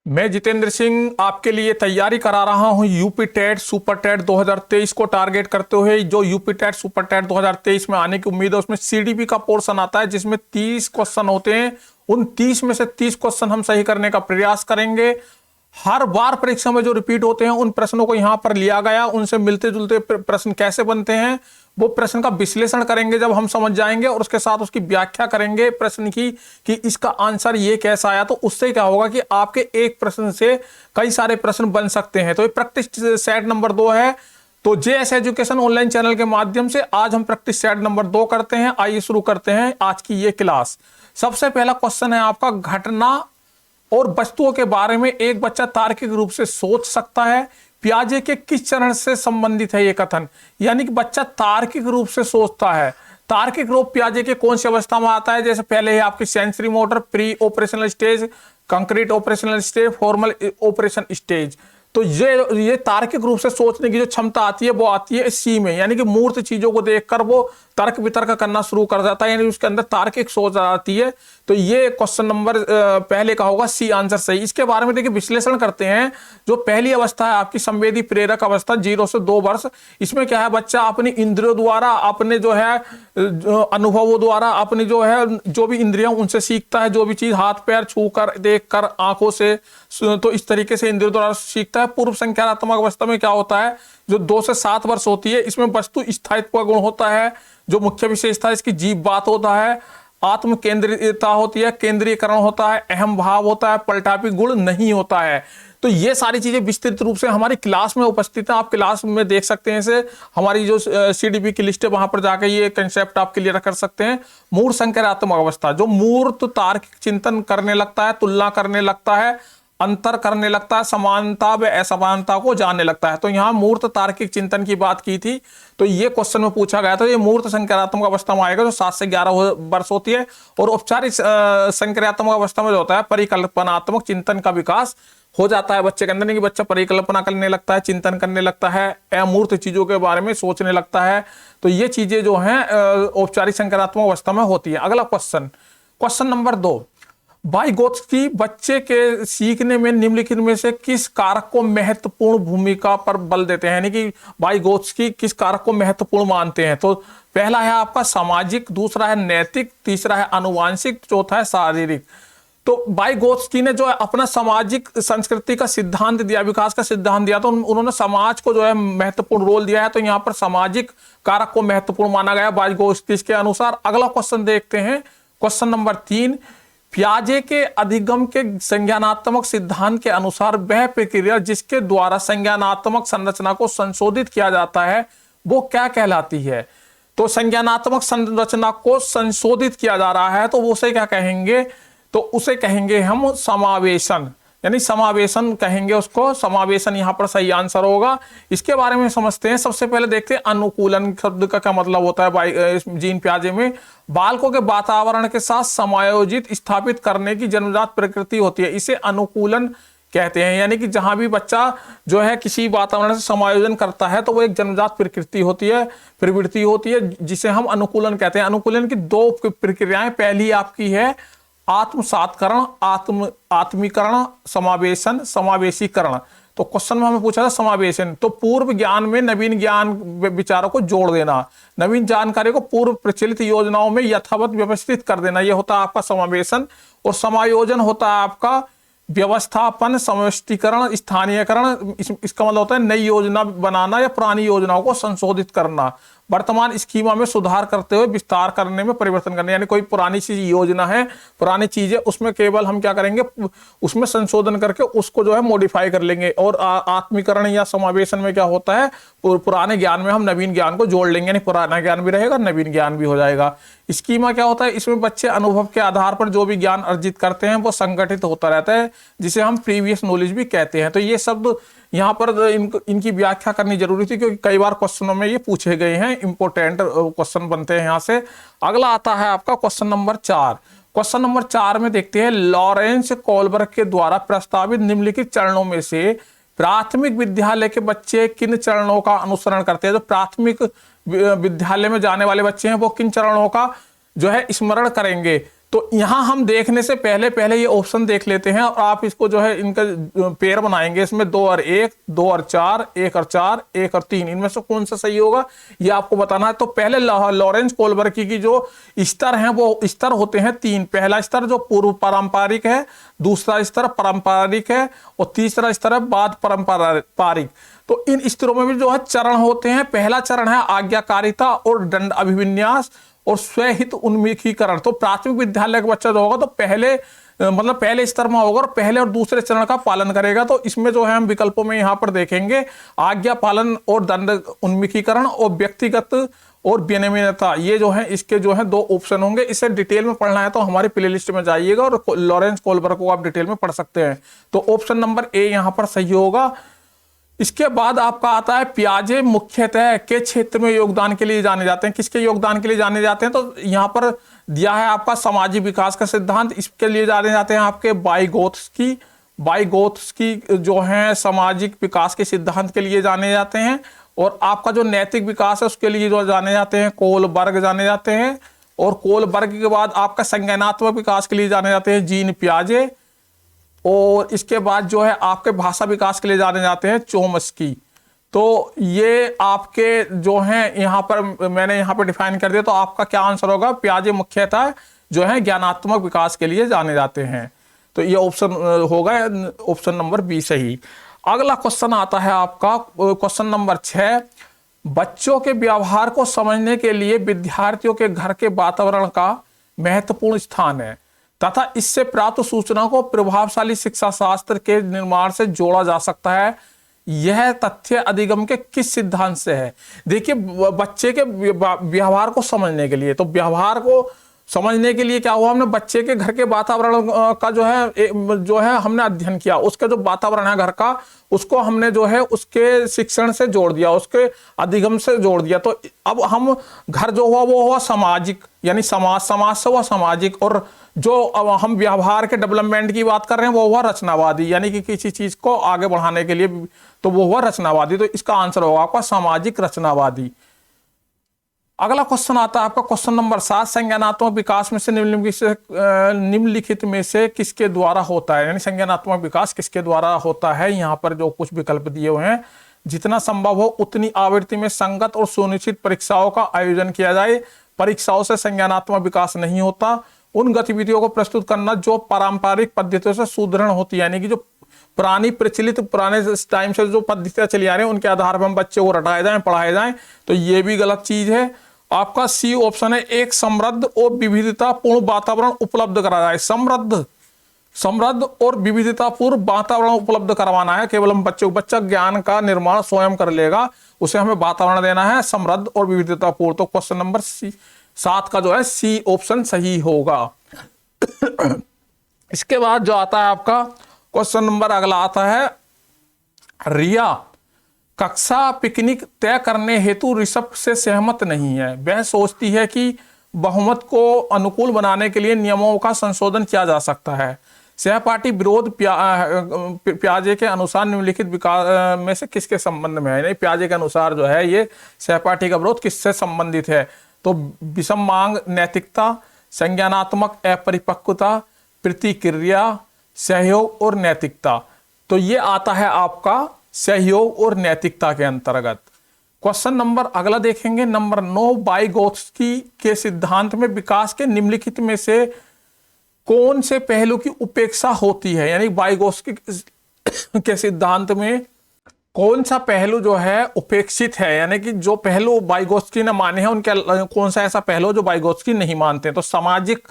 मैं जितेंद्र सिंह आपके लिए तैयारी करा रहा हूं यूपी टेट सुपर टेट 2023 को टारगेट करते हुए। जो यूपी टेट सुपर टेट 2023 में आने की उम्मीद है उसमें सीडीपी का पोर्शन आता है जिसमें 30 क्वेश्चन होते हैं। उन 30 में से 30 क्वेश्चन हम सही करने का प्रयास करेंगे। हर बार परीक्षा में जो रिपीट होते हैं उन प्रश्नों को यहां पर लिया गया, उनसे मिलते जुलते प्रश्न कैसे बनते हैं वो प्रश्न का विश्लेषण करेंगे जब हम समझ जाएंगे, और उसके साथ उसकी व्याख्या करेंगे प्रश्न की कि इसका आंसर ये कैसा आया। तो उससे क्या होगा कि आपके एक प्रश्न से कई सारे प्रश्न बन सकते हैं। तो ये प्रैक्टिस सेट नंबर 2 है। तो जेएस एजुकेशन ऑनलाइन चैनल के माध्यम से आज हम प्रैक्टिस सेट नंबर 2 करते हैं। आइए शुरू करते हैं आज की ये क्लास। सबसे पहला क्वेश्चन है आपका, घटना और वस्तुओं के बारे में एक बच्चा तार्किक रूप से सोच सकता है। पियाजे के किस चरण से संबंधित है ये कथन? यानी कि बच्चा तार्किक रूप से सोचता है। तार्किक रूप पियाजे के कौन सी अवस्था में आता है? जैसे पहले है आपकी sensory motor, pre operational stage, concrete operational stage, formal operation stage. तो ये तार्किक रूप से सोचने की जो क्षमता आती है वो आती है सी में, यानी कि मूर्त चीजों को देखकर वो तर्क वितर्क करना शुरू कर जाता है, यानी उसके अंदर तार्किक सोच आती है। तो ये क्वेश्चन नंबर पहले का होगा सी आंसर सही। इसके बारे में देखिए विश्लेषण करते हैं। जो पहली अवस्था है आपकी संवेदी प्रेरक अवस्था 0 से 2 वर्ष, इसमें क्या है, बच्चा अपनी इंद्रियों द्वारा, अपने जो है अनुभवों द्वारा, अपनी जो है जो भी इंद्रियां उनसे सीखता है, जो भी चीज हाथ पैर छू कर, देख कर, आंखों से, तो इस तरीके से इंद्रियों द्वारा सीखता है। पूर्व संज्ञानात्मक अवस्था में क्या होता है, जो 2 से 7 वर्ष होती है, इसमें वस्तु स्थायित्व का गुण होता है। जो मुख्य विशेषता है इसकी जीव बात होता है, आत्म केंद्रितता होती है, केंद्रीयकरण होता है, अहम भाव होता है, पलटापी गुण नहीं होता है। तो ये सारी चीजें विस्तृत रूप से हमारी क्लास में उपस्थित है। आप क्लास में देख सकते हैं इसे, हमारी जो सीडीपी की लिस्ट है वहां पर जाकर ये कंसेप्ट आप क्लियर कर सकते हैं। मूर्त संकरात्मक अवस्था, जो मूर्त तार्किक चिंतन करने लगता है, तुलना करने लगता है, अंतर करने लगता है, समानता व असमानता को जानने लगता है। तो यहां मूर्त तार्किक चिंतन की बात की थी, तो ये क्वेश्चन में पूछा गया था। ये मूर्त संकरात्मक अवस्था में आएगा जो 7 से 11 वर्ष होती है। और औपचारिक संकरात्मक अवस्था में जो होता है परिकल्पनात्मक चिंतन का विकास हो जाता है बच्चे के अंदर, कि बच्चा परिकल्पना करने लगता है, चिंतन करने लगता है, अमूर्त चीजों के बारे में सोचने लगता है। तो ये चीजें जो हैं औपचारिक संकरात्मक अवस्था में होती है। अगला क्वेश्चन, क्वेश्चन नंबर 2, वाइगोत्स्की बच्चे के सीखने में निम्नलिखित में से किस कारक को महत्वपूर्ण भूमिका पर बल देते हैं? यानी कि वाइगोत्स्की किस कारक को महत्वपूर्ण मानते हैं? तो पहला है आपका सामाजिक, दूसरा है नैतिक, तीसरा है आनुवांशिक, चौथा है शारीरिक। तो वाइगोत्स्की ने जो है अपना सामाजिक संस्कृति का सिद्धांत दिया, विकास का सिद्धांत दिया, तो उन्होंने समाज को जो है महत्वपूर्ण रोल दिया है। तो यहाँ पर सामाजिक कारक को महत्वपूर्ण माना गया वाइगोत्स्की के अनुसार। अगला क्वेश्चन देखते हैं, क्वेश्चन नंबर 3, पियाजे के अधिगम के संज्ञानात्मक सिद्धांत के अनुसार वह प्रक्रिया जिसके द्वारा संज्ञानात्मक संरचना को संशोधित किया जाता है वो क्या कहलाती है? तो संज्ञानात्मक संरचना को संशोधित किया जा रहा है तो वो उसे क्या कहेंगे? तो उसे कहेंगे हम समावेशन, यानी समावेशन कहेंगे उसको। समावेशन यहां पर सही आंसर होगा। इसके बारे में समझते हैं। सबसे पहले देखते हैं अनुकूलन शब्द का क्या मतलब होता है। जीन पियाजे में बालकों के वातावरण के साथ समायोजित स्थापित करने की जन्मजात प्रकृति होती है, इसे अनुकूलन कहते हैं। यानी कि जहां भी बच्चा जो है किसी वातावरण से समायोजन करता है तो वो एक जन्मजात प्रकृति होती है, प्रवृत्ति होती है, जिसे हम अनुकूलन कहते हैं। अनुकूलन की 2 प्रक्रियाएं, पहली आपकी है आत्मसात्करण, आत्मीकरण, समावेशन, समावेशीकरण। तो क्वेश्चन में हमें पूछा था समावेशन, तो पूर्व ज्ञान में नवीन ज्ञान विचारों को जोड़ देना, नवीन जानकारी को पूर्व प्रचलित योजनाओं में यथावत व्यवस्थित कर देना, यह होता है आपका समावेशन। और समायोजन होता है आपका व्यवस्थापन, समष्टीकरण, स्थानीयकरण। इसका मतलब होता है नई योजना बनाना या पुरानी योजनाओं को संशोधित करना, वर्तमान स्कीमा में सुधार करते हुए विस्तार करने में परिवर्तन करने। यानी कोई पुरानी चीज योजना है, पुरानी चीज है, उसमें केवल हम क्या करेंगे, उसमें संशोधन करके उसको जो है मॉडिफाई कर लेंगे। और आत्मीकरण या समावेशन में क्या होता है, पुराने ज्ञान में हम नवीन ज्ञान को जोड़ लेंगे, यानी पुराना ज्ञान भी रहेगा, नवीन ज्ञान भी हो जाएगा। स्कीमा क्या होता है, इसमें बच्चे अनुभव के आधार पर जो भी ज्ञान अर्जित करते हैं वो संगठित होता रहता है, जिसे हम प्रीवियस नॉलेज भी कहते हैं। तो ये शब्द यहाँ पर इनकी व्याख्या करनी जरूरी थी, क्योंकि कई बार क्वेश्चनों में ये पूछे गए हैं, इंपोर्टेंट क्वेश्चन बनते हैं यहाँ से। अगला आता है आपका क्वेश्चन नंबर 4। क्वेश्चन नंबर 4 में देखते हैं, लॉरेंस कोलबर्ग के द्वारा प्रस्तावित निम्नलिखित चरणों में से प्राथमिक विद्यालय के बच्चे किन चरणों का अनुसरण करते हैं? जो प्राथमिक विद्यालय में जाने वाले बच्चे हैं वो किन चरणों का जो है स्मरण करेंगे? तो यहाँ हम देखने से पहले पहले ये ऑप्शन देख लेते हैं और आप इसको जो है इनका पेयर बनाएंगे, इसमें 2 और 1, 2 और 4, 1 और 4, 1 और 3, इनमें से कौन सा सही होगा ये आपको बताना है। तो पहले लॉरेंस कोलबर्गी की जो स्तर हैं वो स्तर होते हैं 3। पहला स्तर जो पूर्व पारंपरिक है, दूसरा स्तर पारंपरिक है और तीसरा स्तर है बाद पारंपरिक। तो इन स्तरों में भी जो है चरण होते हैं। पहला चरण है आज्ञाकारिता और दंड अभिविन्यास और स्वहित उन्मुखीकरण। तो प्राथमिक विद्यालय का बच्चा जो होगा तो पहले मतलब पहले स्तर में होगा और पहले और दूसरे चरण का पालन करेगा। तो इसमें जो है हम विकल्पों में यहाँ पर देखेंगे आज्ञा पालन और दंड उन्मुखीकरण और व्यक्तिगत और विनियमितता, ये जो है इसके जो है 2 ऑप्शन होंगे। इसे डिटेल में पढ़ना है तो हमारी प्लेलिस्ट में जाइएगा और लॉरेंस कोलबर्ग को आप डिटेल में पढ़ सकते हैं। तो ऑप्शन नंबर ए यहाँ पर सही होगा। इसके बाद आपका आता है पियाजे मुख्यतः के क्षेत्र में योगदान के लिए जाने जाते हैं। किसके योगदान के लिए जाने जाते हैं? तो यहाँ पर दिया है आपका सामाजिक विकास का सिद्धांत, इसके लिए जाने जाते हैं आपके वाइगोत्स्की जो है सामाजिक विकास के सिद्धांत के लिए जाने जाते हैं। और आपका जो नैतिक विकास है उसके लिए जो जाने जाते हैं कोलबर्ग जाने जाते हैं। और कोलबर्ग के बाद आपका संज्ञानात्मक विकास के लिए जाने जाते हैं जीन पियाजे। और इसके बाद जो है आपके भाषा विकास के लिए जाने जाते हैं चोम्स्की। तो ये आपके जो हैं यहाँ पर मैंने यहाँ पर डिफाइन कर दिया। तो आपका क्या आंसर होगा? पियाजे मुख्यतः जो है ज्ञानात्मक विकास के लिए जाने जाते हैं। तो ये ऑप्शन होगा ऑप्शन नंबर बी सही। अगला क्वेश्चन आता है आपका क्वेश्चन नंबर 6। बच्चों के व्यवहार को समझने के लिए विद्यार्थियों के घर के वातावरण का महत्वपूर्ण स्थान है तथा इससे प्राप्त सूचना को प्रभावशाली शिक्षा शास्त्र के निर्माण से जोड़ा जा सकता है। यह तथ्य अधिगम के किस सिद्धांत से है? देखिए बच्चे के व्यवहार को समझने के लिए, तो व्यवहार को समझने के लिए क्या हुआ, हमने बच्चे के घर के वातावरण का जो है हमने अध्ययन किया। उसका जो वातावरण है घर का उसको हमने जो है उसके शिक्षण से जोड़ दिया, उसके अधिगम से जोड़ दिया। तो अब हम घर जो हुआ वो हुआ सामाजिक, यानी समाज से हुआ सामाजिक। और जो अब हम व्यवहार के डेवलपमेंट की बात कर रहे हैं वो हुआ रचनावादी, यानी कि किसी चीज को आगे बढ़ाने के लिए, तो वो हुआ रचनावादी। तो इसका आंसर होगा आपका सामाजिक रचनावादी। अगला क्वेश्चन आता है आपका क्वेश्चन नंबर 7। संज्ञानात्मक विकास में से निम्नलिखित में से किसके द्वारा होता है? यानी संज्ञानात्मक विकास किसके द्वारा होता है? यहाँ पर जो कुछ विकल्प दिए हुए हैं, जितना संभव हो उतनी आवृत्ति में संगत और सुनिश्चित परीक्षाओं का आयोजन किया जाए। परीक्षाओं से संज्ञानात्मक विकास नहीं होता। उन गतिविधियों को प्रस्तुत करना जो पारंपरिक पद्धतियों से सुदृढ़ होती है, यानी कि जो पुरानी प्रचलित पुराने टाइम से जो पद्धतियां चली आ रही हैं उनके आधार पर हम बच्चे को रटाए जाएं, पढ़ाए जाएं, तो ये भी गलत चीज है। आपका सी ऑप्शन है एक समृद्ध और विविधतापूर्ण वातावरण उपलब्ध कराया जाए। समृद्ध और विविधतापूर्ण वातावरण उपलब्ध करवाना है। केवल हम बच्चा ज्ञान का निर्माण स्वयं कर लेगा, उसे हमें वातावरण देना है समृद्ध और विविधतापूर्ण। तो क्वेश्चन नंबर 7 का जो है सी ऑप्शन सही होगा। इसके बाद जो आता है आपका क्वेश्चन नंबर अगला आता है, रिया कक्षा पिकनिक तय करने हेतु ऋषभ से सहमत नहीं है। वह सोचती है कि बहुमत को अनुकूल बनाने के लिए नियमों का संशोधन किया जा सकता है। सहपाठी विरोध पियाजे के अनुसार निम्नलिखित विकास में से किसके संबंध में है? नहीं, पियाजे के अनुसार जो है ये सहपाठी का विरोध किससे संबंधित है? तो विषम मांग नैतिकता, संज्ञानात्मक अपरिपक्वता, प्रतिक्रिया, सहयोग और नैतिकता। तो ये आता है आपका सहयोग और नैतिकता के अंतर्गत। क्वेश्चन नंबर अगला देखेंगे नंबर 9। वाइगोत्स्की के सिद्धांत में विकास के निम्नलिखित में से कौन से पहलू की उपेक्षा होती है? यानी वाइगोत्स्की के सिद्धांत में कौन सा पहलू जो है उपेक्षित है, यानी कि जो पहलू वाइगोत्स्की ने माने हैं उनके कौन सा ऐसा पहलू जो वाइगोत्स्की नहीं मानते? तो सामाजिक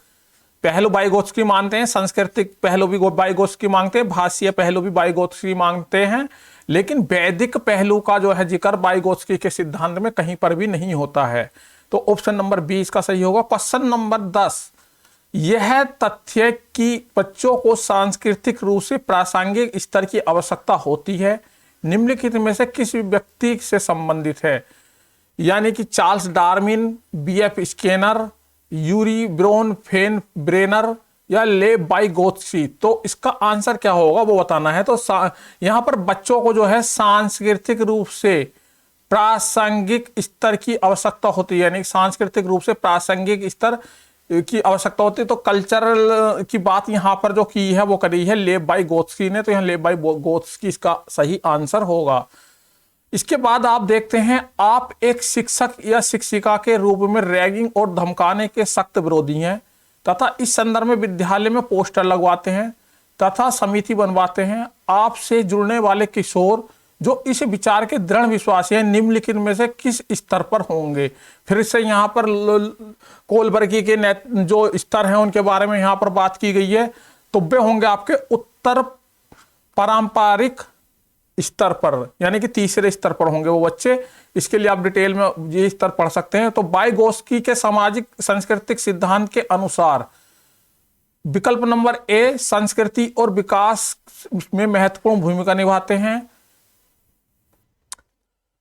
पहलू वाइगोत्स्की मानते हैं, सांस्कृतिक पहलू भी वाइगोत्स्की मांगते हैं, भाषीय पहलू भी वाइगोत्स्की मांगते हैं, लेकिन वैदिक पहलू का जो है जिक्र वाइगोत्स्की के सिद्धांत में कहीं पर भी नहीं होता है। तो ऑप्शन नंबर 20 का सही होगा। Question number 10। यह तथ्य कि बच्चों को सांस्कृतिक रूप से प्रासंगिक स्तर की आवश्यकता होती है निम्नलिखित में से किस व्यक्ति से संबंधित है? यानी कि Charles Darwin, B F Skinner, Urie Bronfenbrenner या ले वाइगोत्स्की। तो इसका आंसर क्या होगा वो बताना है। तो यहां पर बच्चों को जो है सांस्कृतिक रूप से प्रासंगिक स्तर की आवश्यकता होती है, यानी सांस्कृतिक रूप से प्रासंगिक स्तर की आवश्यकता होती है। तो कल्चरल की बात यहाँ पर जो की है वो करी है लेव बाई गोत्स्की ने, तो यहाँ लेव बाई गोत्स्की इसका सही आंसर होगा। इसके बाद आप देखते हैं, आप एक शिक्षक या शिक्षिका के रूप में रैगिंग और धमकाने के सख्त विरोधी हैं तथा इस संदर्भ में विद्यालय में पोस्टर लगवाते हैं तथा समिति बनवाते हैं। आपसे जुड़ने वाले किशोर जो इस विचार के दृढ़ विश्वासी हैं निम्नलिखित में से किस स्तर पर होंगे। फिर से यहाँ पर कोलबर्गी के जो स्तर हैं उनके बारे में यहाँ पर बात की गई है, तो वे होंगे आपके उत्तर पारंपरिक स्तर पर, यानी कि तीसरे स्तर पर होंगे वो बच्चे। इसके लिए आप डिटेल में ये स्तर पढ़ सकते हैं। तो वाइगोत्स्की के सामाजिक सांस्कृतिक सिद्धांत के अनुसार विकल्प नंबर ए संस्कृति और विकास में महत्वपूर्ण भूमिका निभाते हैं।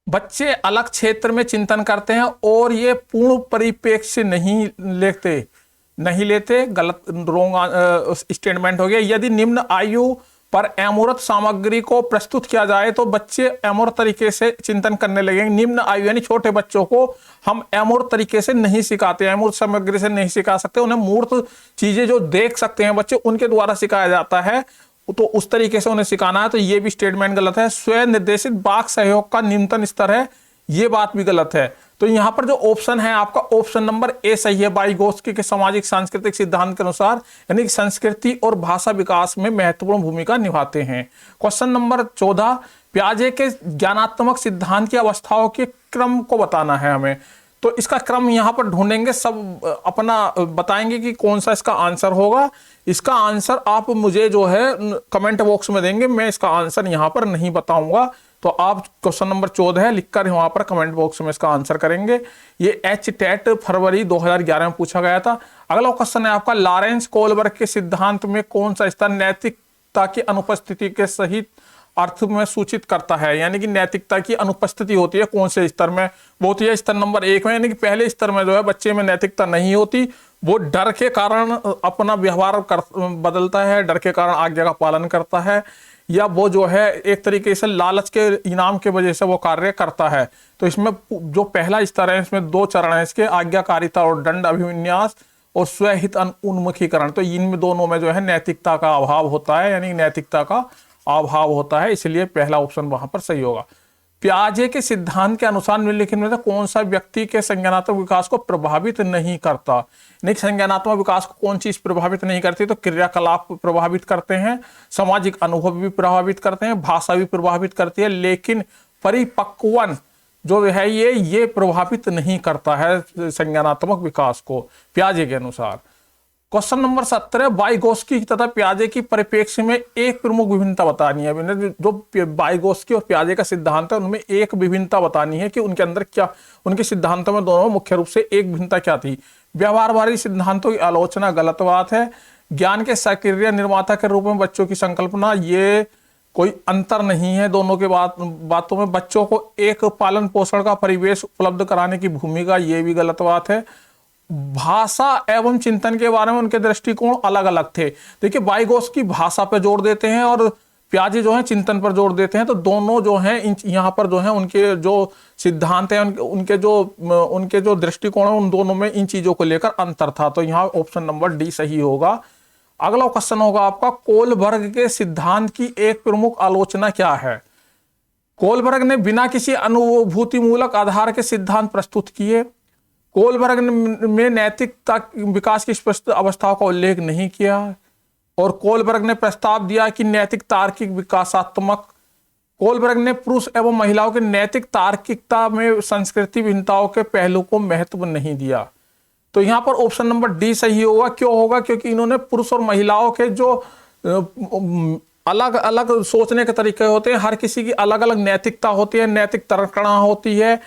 बच्चे अलग क्षेत्र में चिंतन करते हैं और ये पूर्ण परिप्रेक्ष्य नहीं लेते, गलत रोंग स्टेटमेंट हो गया। यदि निम्न आयु पर अमूर्त सामग्री को प्रस्तुत किया जाए तो बच्चे अमूर्त तरीके से चिंतन करने लगेंगे। निम्न आयु यानी छोटे बच्चों को हम अमूर्त तरीके से नहीं सिखाते, अमूर्त सामग्री से नहीं सिखा सकते, उन्हें मूर्त चीजें जो देख सकते हैं बच्चे उनके द्वारा सिखाया जाता है, तो उस तरीके से उन्हें सिखाना है। तो ये भी स्टेटमेंट गलत है। स्वयं निर्देशित वाक सहयोग का न्यूनतम स्तर है, ये बात भी गलत है। तो यहां पर जो ऑप्शन है आपका ऑप्शन नंबर ए सही है। वाइगोत्स्की के सामाजिक सांस्कृतिक सिद्धांत के अनुसार यानी कि संस्कृति और भाषा विकास में महत्वपूर्ण भूमिका निभाते हैं। क्वेश्चन नंबर 14, पियाजे के ज्ञानात्मक सिद्धांत की अवस्थाओं के क्रम को बताना है हमें। तो इसका क्रम यहां पर ढूंढेंगे, सब अपना बताएंगे कि कौन सा इसका आंसर होगा। इसका आंसर आप मुझे जो है कमेंट बॉक्स में देंगे, मैं इसका आंसर यहां पर नहीं बताऊंगा। तो आप क्वेश्चन नंबर 14 है लिखकर वहां पर कमेंट बॉक्स में इसका आंसर करेंगे। ये HTET फरवरी 2011 में पूछा गया था। अगला क्वेश्चन है आपका, लॉरेंस कोलबर्ग के सिद्धांत में कौन सा स्तर नैतिकता की अनुपस्थिति के सही अर्थ में सूचित करता है, यानी कि नैतिकता की अनुपस्थिति होती है कौन से स्तर में, वो होती है स्तर नंबर 1 में। यानी कि पहले स्तर में जो है बच्चे में नैतिकता नहीं होती, वो डर के कारण अपना व्यवहार बदलता है, डर के कारण आज्ञा का पालन करता है, या वो जो है एक तरीके से लालच के इनाम के वजह से वो कार्य करता है। तो इसमें जो पहला स्तर है इसमें 2 चरण है इसके, आज्ञाकारिता और दंड अभिविन्यास और स्वहित उन्मुखीकरण। तो इनमें दोनों में जो है नैतिकता का अभाव होता है, यानी नैतिकता का अभाव होता है, इसलिए पहला ऑप्शन वहां पर सही होगा। पियाजे के सिद्धांत के अनुसार निम्नलिखित में से कौन सा व्यक्ति के संज्ञानात्मक विकास को प्रभावित नहीं करता। नहीं, संज्ञानात्मक विकास को कौन चीज प्रभावित नहीं करती, तो क्रियाकलाप प्रभावित करते हैं, सामाजिक अनुभव भी प्रभावित करते हैं, भाषा भी प्रभावित करती है, लेकिन परिपक्वन जो है ये प्रभावित नहीं करता है संज्ञानात्मक विकास को पियाजे के अनुसार। क्वेश्चन नंबर 17, वाइगोत्स्की तथा पियाजे की परिप्रेक्ष्य में एक प्रमुख विभिन्नता बतानी है। जो वाइगोत्स्की और पियाजे का सिद्धांत है उनमें एक विभिन्नता बतानी है कि उनके अंदर क्या, उनके सिद्धांतों में दोनों मुख्य रूप से एक भिन्नता क्या थी। व्यवहारवादी सिद्धांतों की आलोचना गलत बात है। ज्ञान के सक्रिय निर्माता के रूप में बच्चों की संकल्पना, ये कोई अंतर नहीं है दोनों के बातों में। बच्चों को एक पालन पोषण का परिवेश उपलब्ध कराने की भूमिका, ये भी गलत बात है। भाषा एवं चिंतन के बारे में उनके दृष्टिकोण अलग अलग थे। देखिए वाइगोत्स्की भाषा पर जोर देते हैं और पियाजे जो है चिंतन पर जोर देते हैं, तो दोनों जो हैं यहाँ पर जो है उनके जो सिद्धांत हैं उनके जो दृष्टिकोण है उन दोनों में इन चीजों को लेकर अंतर था। तो यहाँ ऑप्शन नंबर डी सही होगा। अगला क्वेश्चन होगा आपका, कोलबर्ग के सिद्धांत की एक प्रमुख आलोचना क्या है। कोलबर्ग ने बिना किसी अनुभूतिमूलक आधार के सिद्धांत प्रस्तुत किए। कोलबर्ग में नैतिकता विकास की स्पष्ट अवस्थाओं का उल्लेख नहीं किया और कोलबर्ग ने प्रस्ताव दिया कि नैतिक तार्किक विकासात्मक। कोलबर्ग ने पुरुष एवं महिलाओं के नैतिक तार्किकता में संस्कृति भिन्नताओं के पहलू को महत्व नहीं दिया। तो यहां पर ऑप्शन नंबर डी सही होगा। क्यों होगा, क्योंकि इन्होंने पुरुष और महिलाओं के जो अलग अलग सोचने के तरीके होते हैं, हर किसी की अलग अलग नैतिकता होती है, नैतिक तर्कणा होती है।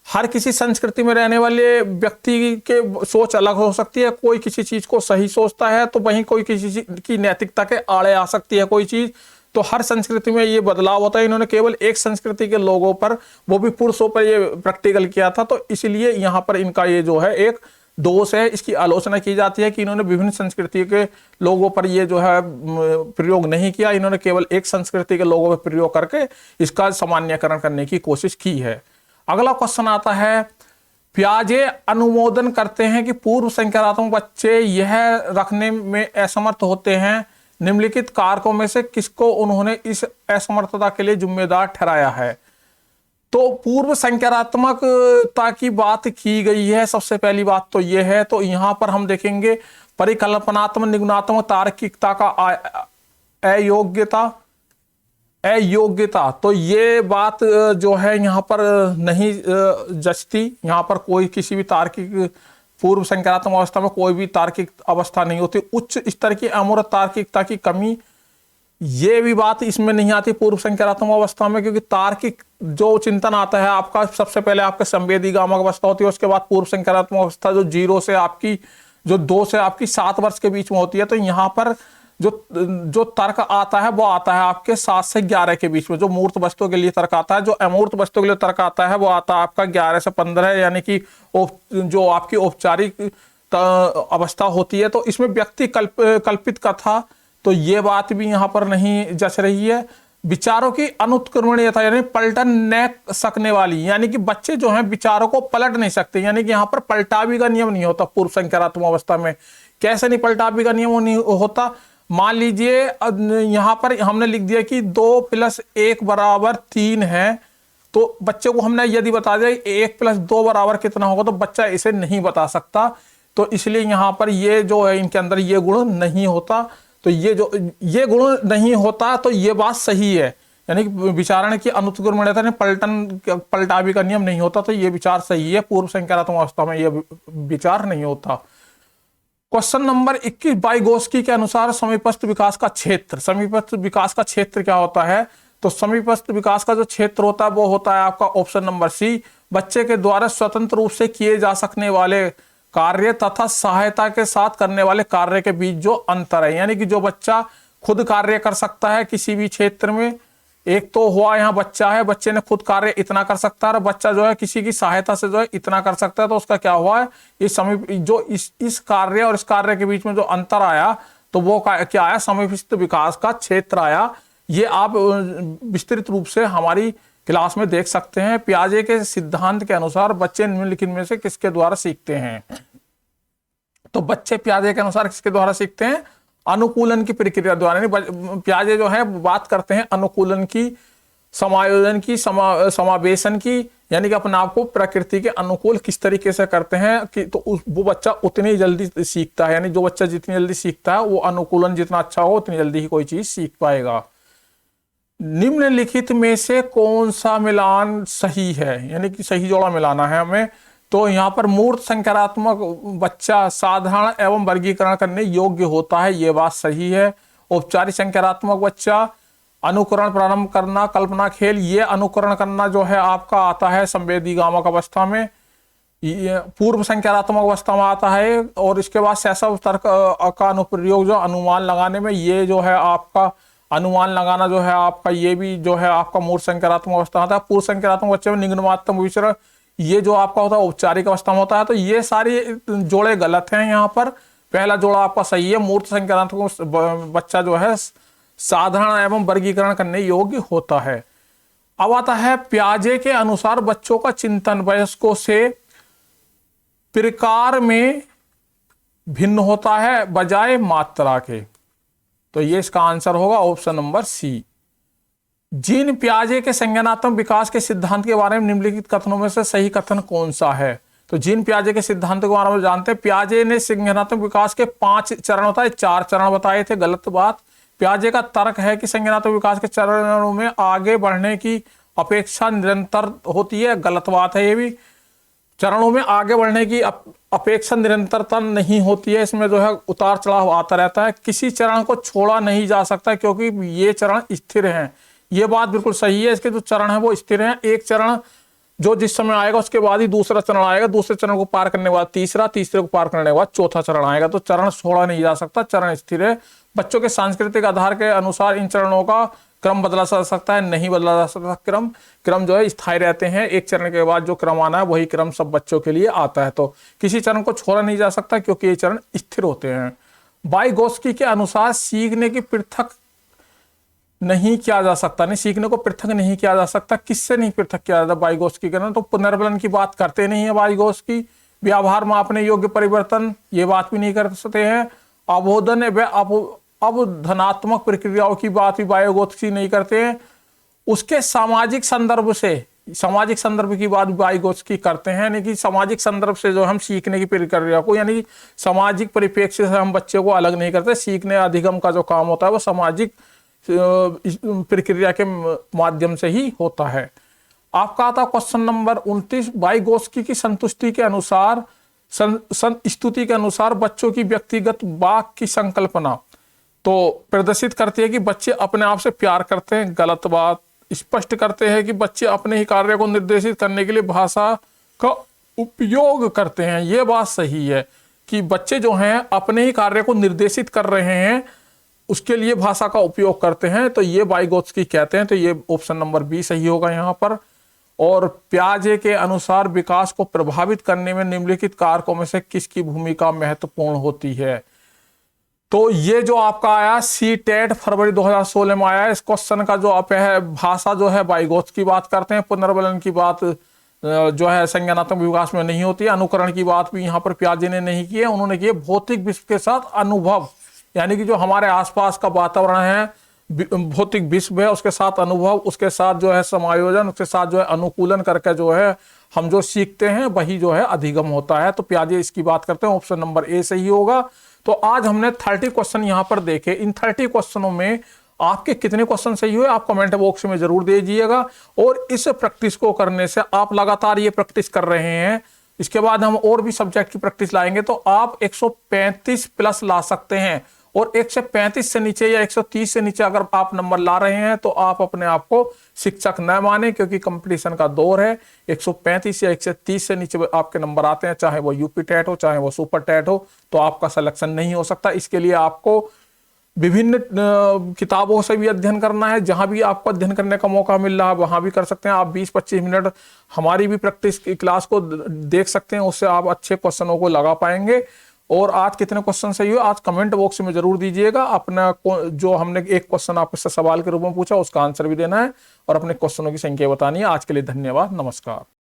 हर किसी संस्कृति में रहने वाले व्यक्ति के सोच अलग हो सकती है। कोई किसी चीज को सही सोचता है तो वहीं कोई किसी चीज की नैतिकता के आड़े आ सकती है कोई चीज। तो हर संस्कृति में ये बदलाव होता है। इन्होंने केवल एक संस्कृति के लोगों पर, वो भी पुरुषों पर ये प्रैक्टिकल किया था, तो इसलिए यहाँ पर इनका ये जो है एक दोष है। इसकी आलोचना की जाती है कि इन्होंने विभिन्न संस्कृति के लोगों पर ये जो है प्रयोग नहीं किया, इन्होंने केवल एक संस्कृति के लोगों पर प्रयोग करके इसका सामान्यकरण करने की कोशिश की है। अगला क्वेश्चन आता है, पियाजे अनुमोदन करते हैं कि पूर्व संज्ञानात्मक बच्चे यह रखने में असमर्थ होते हैं, निम्नलिखित कारकों में से किसको उन्होंने इस असमर्थता के लिए जिम्मेदार ठहराया है। तो पूर्व संज्ञानात्मकता की बात की गई है, सबसे पहली बात तो यह है। तो यहां पर हम देखेंगे परिकल्पनात्मक निगुणात्मक तार्किकता का अयोग्यता, तो ये बात जो है यहाँ पर नहीं जचती। यहाँ पर कोई किसी भी तार्किक पूर्व संज्ञानात्मक अवस्था में कोई भी तार्किक अवस्था नहीं होती। उच्च स्तर की अमूर्त तार्किकता की कमी, ये भी बात इसमें नहीं आती पूर्व संज्ञानात्मक अवस्था में, क्योंकि तार्किक जो चिंतन आता है आपका, सबसे पहले आपका संवेदीगामक अवस्था होती है, उसके बाद पूर्व संज्ञानात्मक अवस्था जो 2 से आपकी 7 वर्ष के बीच में होती है। तो यहाँ पर जो तर्क आता है वो आता है आपके 7 से 11 के बीच में, जो मूर्त वस्तुओं के लिए तर्क आता है। जो अमूर्त वस्तुओं के लिए तर्क आता है वो आता है आपका 11 से 15, यानी कि जो आपकी औपचारिक अवस्था होती है। तो इसमें व्यक्ति कल्पित कथा, तो ये बात भी यहाँ पर नहीं जच रही है। विचारों की अनुत्क्रमणीयता, यानी पलटन न सकने वाली, यानी कि बच्चे जो हैं विचारों को पलट नहीं सकते, यानी कि यहाँ पर पलटावी का नियम नहीं होता पूर्व संज्ञानात्मक अवस्था में। कैसे नहीं पलटावी का नियम नहीं होता? मान लीजिए यहां पर हमने लिख दिया कि 2 + 1 = 3 है, तो बच्चे को हमने यदि बता दिया 1 + 2 = कितना होगा, तो बच्चा इसे नहीं बता सकता। तो इसलिए यहां पर ये जो है इनके अंदर ये गुण नहीं होता। तो ये गुण नहीं होता, तो ये बात सही है, यानी कि विचारण की अनुत्क्रमणीयता ने पलटावी का नियम नहीं होता, तो ये विचार सही है। पूर्व संज्ञानात्मक अवस्था में ये विचार नहीं होता। क्वेश्चन नंबर 21, वाइगोत्स्की के अनुसार समीपस्थ विकास का क्षेत्र क्या होता है? तो समीपस्थ विकास का जो क्षेत्र होता है वो होता है आपका ऑप्शन नंबर सी, बच्चे के द्वारा स्वतंत्र रूप से किए जा सकने वाले कार्य तथा सहायता के साथ करने वाले कार्य के बीच जो अंतर है। यानी कि जो बच्चा खुद कार्य कर सकता है किसी भी क्षेत्र में, एक तो हुआ यहाँ बच्चा है, बच्चे ने खुद कार्य इतना कर सकता है, और बच्चा जो है किसी की सहायता से जो है इतना कर सकता है। तो उसका क्या हुआ है, इस कार्य और इस कार्य के बीच में जो अंतर आया, तो वो क्या आया, समीपस्थ विकास का क्षेत्र आया। ये आप विस्तृत रूप से हमारी क्लास में देख सकते हैं। पियाजे के सिद्धांत के अनुसार बच्चे निम्नलिखित में से किसके द्वारा सीखते हैं? तो बच्चे पियाजे के अनुसार किसके द्वारा सीखते हैं? अनुकूलन की प्रक्रिया द्वारा। पियाजे जो है बात करते हैं अनुकूलन की, समायोजन की, समावेशन की, यानी कि अपने आप को प्रकृति के अनुकूल किस तरीके से करते हैं कि तो वो बच्चा उतनी जल्दी सीखता है। यानी जो बच्चा जितनी जल्दी सीखता है वो अनुकूलन जितना अच्छा हो उतनी जल्दी ही कोई चीज सीख पाएगा। निम्नलिखित में से कौन सा मिलान सही है, यानी कि सही जोड़ा मिलाना है हमें। तो यहाँ पर मूर्त संज्ञानात्मक बच्चा साधारण एवं वर्गीकरण करने योग्य होता है, ये बात सही है। औपचारिक संज्ञानात्मक बच्चा अनुकरण प्रारंभ करना, कल्पना खेल, ये अनुकरण करना जो है आपका आता है संवेदीगामक अवस्था में, पूर्व संज्ञानात्मक अवस्था में आता है। और इसके बाद शैशव तर्क का अनुप्रयोग जो अनुमान लगाने में, ये जो है आपका अनुमान लगाना जो है आपका, ये भी जो है आपका मूर्त संज्ञानात्मक अवस्था आता है। पूर्व संज्ञानात्मक बच्चे में निम्नात्मक विचरण, ये जो आपका होता है औपचारिक अवस्था में होता है। तो ये सारी जोड़े गलत हैं। यहाँ पर पहला जोड़ा आपका सही है, मूर्त संज्ञानात्मक बच्चा जो है साधारण एवं वर्गीकरण करने योग्य होता है। अब आता है पियाजे के अनुसार बच्चों का चिंतन वयस्कों से प्रकार में भिन्न होता है बजाय मात्रा के। तो ये इसका आंसर होगा ऑप्शन नंबर सी। जीन पियाजे के संज्ञानात्मक विकास के सिद्धांत के बारे में निम्नलिखित कथनों में से सही कथन कौन सा है? तो जीन पियाजे के सिद्धांत के बारे में जानते हैं। पियाजे ने संज्ञानात्मक विकास के 5 चरण होता है, 4 चरण बताए थे, गलत बात। पियाजे का तर्क है कि संज्ञानात्मक विकास के चरणों में आगे बढ़ने की अपेक्षा निरंतर होती है, गलत बात है ये भी। चरणों में आगे बढ़ने की अपेक्षा निरंतरता नहीं होती है, इसमें जो है उतार चढ़ाव आता रहता है। किसी चरण को छोड़ा नहीं जा सकता क्योंकि ये चरण स्थिर हैं, ये बात बिल्कुल सही है। इसके जो चरण है वो स्थिर हैं। एक चरण जो जिस समय आएगा उसके बाद ही दूसरा चरण आएगा, दूसरे चरण को पार करने के बाद तीसरा, तीसरे को पार करने के बाद चौथा चरण आएगा। तो चरण छोड़ा नहीं जा सकता, चरण स्थिर है। बच्चों के सांस्कृतिक आधार के अनुसार इन चरणों का क्रम बदला जा सकता है, नहीं बदला जा सकता। क्रम जो है स्थायी रहते हैं, एक चरण के बाद जो क्रम आना है वही क्रम सब बच्चों के लिए आता है। तो किसी चरण को छोड़ा नहीं जा सकता क्योंकि ये चरण स्थिर होते हैं। वाइगोत्स्की के अनुसार सीखने की पृथक नहीं किया जा सकता, नहीं सीखने को पृथक नहीं किया जा सकता। किससे नहीं पृथक किया जाता वाइगोत्स्की के ना, तो पुनर्बलन की बात करते नहीं है वाइगोत्स्की। व्यवहार में अपने योग्य परिवर्तन, ये बात भी नहीं कर सकते हैं। अबोधन अवधनात्मक प्रक्रियाओं की बात भी वाइगोत्स्की नहीं करते हैं। उसके सामाजिक संदर्भ से, सामाजिक संदर्भ की बात वाइगोत्स्की करते हैं, यानी कि सामाजिक संदर्भ से जो हम सीखने की प्रक्रिया को, यानी सामाजिक परिप्रेक्ष्य से हम बच्चे को अलग नहीं करते। सीखने अधिगम का जो काम होता है वो सामाजिक प्रक्रिया के माध्यम से ही होता है। आपका आता क्वेश्चन नंबर 29, वाइगोत्स्की की संतुष्टि के अनुसार, स्तुति के अनुसार बच्चों की व्यक्तिगत वाक की संकल्पना तो प्रदर्शित करती है कि बच्चे अपने आप से प्यार करते हैं, गलत बात। स्पष्ट करते हैं कि बच्चे अपने ही कार्य को निर्देशित करने के लिए भाषा का उपयोग करते हैं, ये बात सही है कि बच्चे जो हैं अपने ही कार्य को निर्देशित कर रहे हैं, उसके लिए भाषा का उपयोग करते हैं, तो ये वाइगोत्स्की कहते हैं। तो ये ऑप्शन नंबर बी सही होगा यहाँ पर। और प्याजे के अनुसार विकास को प्रभावित करने में निम्नलिखित कारकों में से किसकी भूमिका महत्वपूर्ण होती है? तो ये जो आपका आया सी-टेट फरवरी 2016 में आया, इस क्वेश्चन का जो आप है भाषा जो है वाइगोत्स्की की बात करते हैं, पुनर्बलन की बात जो है संज्ञानात्मक विकास में नहीं होती है, अनुकरण की बात भी यहाँ पर प्याजे ने नहीं की है। उन्होंने की भौतिक विश्व के साथ अनुभव, यानी कि जो हमारे आसपास का वातावरण है, भौतिक विश्व है, उसके साथ अनुभव, उसके साथ जो है समायोजन, उसके साथ जो है अनुकूलन करके जो है हम जो सीखते हैं वही जो है अधिगम होता है। तो प्याजे इसकी बात करते हैं, ऑप्शन नंबर ए सही होगा। तो आज हमने 30 क्वेश्चन यहाँ पर देखे। इन 30 क्वेश्चनों में आपके कितने क्वेश्चन सही हुए आप कमेंट बॉक्स में जरूर दे दीजिएगा। और इस प्रैक्टिस को करने से आप लगातार ये प्रैक्टिस कर रहे हैं, इसके बाद हम और भी सब्जेक्ट की प्रैक्टिस लाएंगे तो आप 135 प्लस ला सकते हैं। और 135 से नीचे या 130 से नीचे अगर आप नंबर ला रहे हैं तो आप अपने आप को शिक्षक न माने, क्योंकि कंपटीशन का दौर है। 135 या 130 से नीचे आपके नंबर आते हैं, चाहे वो यूपी टेट हो चाहे वो सुपर टेट हो, तो आपका सिलेक्शन नहीं हो सकता। इसके लिए आपको विभिन्न किताबों से भी अध्ययन करना है। जहां भी आपको अध्ययन करने का मौका मिल रहा है वहां भी कर सकते हैं। आप 20-25 मिनट हमारी भी प्रैक्टिस की क्लास को देख सकते हैं, उससे आप अच्छे क्वेश्चनों को लगा पाएंगे। और आज कितने क्वेश्चन सही हुए आज कमेंट बॉक्स में जरूर दीजिएगा। अपना जो हमने एक क्वेश्चन आपसे सवाल के रूप में पूछा उसका आंसर भी देना है और अपने क्वेश्चनों की संख्या बतानी है। आज के लिए धन्यवाद, नमस्कार।